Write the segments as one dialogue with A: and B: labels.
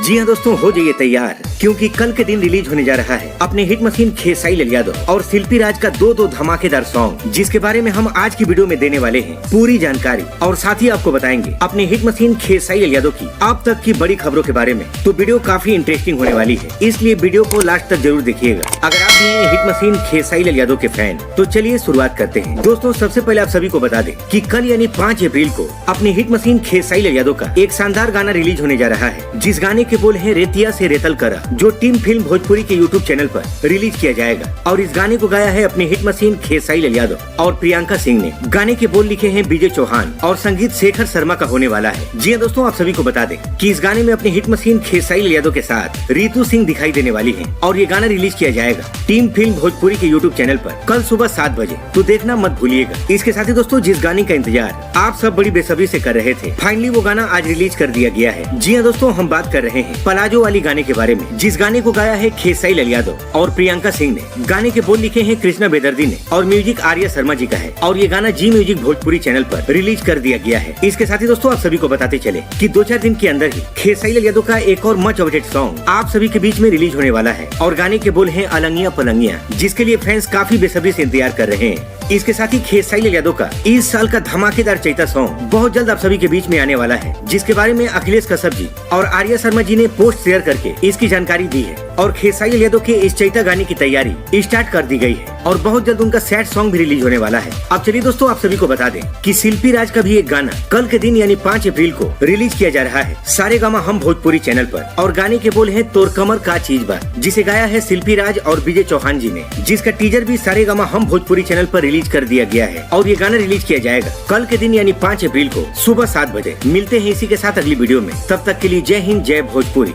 A: जी हाँ दोस्तों, हो जाइए तैयार क्योंकि कल के दिन रिलीज होने जा रहा है अपने हिट मशीन खेसारी लाल यादव और शिल्पी राज का दो धमाकेदार सॉन्ग, जिसके बारे में हम आज की वीडियो में देने वाले हैं पूरी जानकारी। और साथ ही आपको बताएंगे अपने हिट मशीन खेसारी लाल यादव की अब तक की बड़ी खबरों के बारे में। तो वीडियो काफी इंटरेस्टिंग होने वाली है, इसलिए वीडियो को लास्ट तक जरूर देखिएगा। अगर आप भी हैं हिट मशीन खेसारी लाल यादव के फैन, तो चलिए शुरुआत करते हैं। दोस्तों, सबसे पहले आप सभी को बता दें कि कल यानी 5 अप्रैल को अपनी हिट मशीन खेसारी लाल यादव का एक शानदार गाना रिलीज होने जा रहा है, जिस गाने के बोल है रेतिया से रेतल करा, जो टीम फिल्म भोजपुरी के यूट्यूब चैनल पर रिलीज किया जाएगा। और इस गाने को गाया है अपने हिट मशीन खेसारी लाल यादव और प्रियंका सिंह ने। गाने के बोल लिखे हैं विजय चौहान और संगीत शेखर शर्मा का होने वाला है। जी हाँ दोस्तों, आप सभी को बता दें कि इस गाने में अपने हिट मशीन खेसारी लाल यादव के साथ रितु सिंह दिखाई देने वाली है और ये गाना रिलीज किया जाएगा टीम फिल्म भोजपुरी के यूट्यूब चैनल पर कल सुबह 7 बजे, तो देखना मत भूलिएगा। इसके साथ ही दोस्तों, जिस गाने का इंतजार आप सब बड़ी बेसब्री से कर रहे थे, फाइनली वो गाना आज रिलीज कर दिया गया है। जी हाँ दोस्तों, हम बात कर रहे हैं पलाजो वाली गाने के बारे में, जिस गाने को गाया है खेसारी लाल यादव और प्रियंका सिंह ने। गाने के बोल लिखे हैं कृष्णा बेदर्दी ने और म्यूजिक आर्या शर्मा जी का है और ये गाना जी म्यूजिक भोजपुरी चैनल पर रिलीज कर दिया गया है। इसके साथ ही दोस्तों, आप सभी को बताते चले कि 2-4 दिन के अंदर ही खेसारी लाल यादव का एक और मच अवेटेड सॉन्ग आप सभी के बीच में रिलीज होने वाला है और गाने के बोल हैं अलंगिया पलंगिया, जिसके लिए फैंस काफी बेसब्री से इंतजार कर रहे हैं। इसके साथ ही खेसारी लाल यादव का इस साल का धमाकेदार चैता सॉन्ग बहुत जल्द आप सभी के बीच में आने वाला है, जिसके बारे में अखिलेश कश्यप जी और आर्या शर्मा जी ने पोस्ट शेयर करके इसकी जानकारी दी है। और खेसारी लाल यादव के इस चैता गाने की तैयारी स्टार्ट कर दी गई है और बहुत जल्द उनका सैड सॉन्ग भी रिलीज होने वाला है। अब चलिए दोस्तों, आप सभी को बता दें कि शिल्पी राज का भी एक गाना कल के दिन यानी 5 अप्रैल को रिलीज किया जा रहा है सारेगामा हम भोजपुरी चैनल पर। और गाने के बोल है तोर कमर का चीज बा, जिसे गाया है शिल्पी राज और विजय चौहान जी ने, जिसका टीजर भी सारेगामा हम भोजपुरी चैनल पर रिलीज कर दिया गया है। और ये गाना रिलीज किया जाएगा कल के दिन यानी 5 अप्रैल को सुबह 7 बजे। मिलते हैं इसी के साथ अगली वीडियो में, तब तक के लिए जय हिंद, जय भोजपुरी।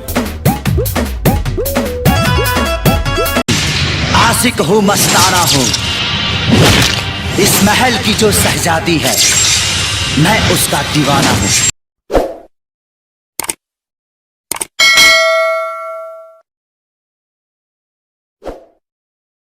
B: आशिक हो मस्ताना हो, इस महल की जो शहजादी है, मैं उसका दीवाना हूँ।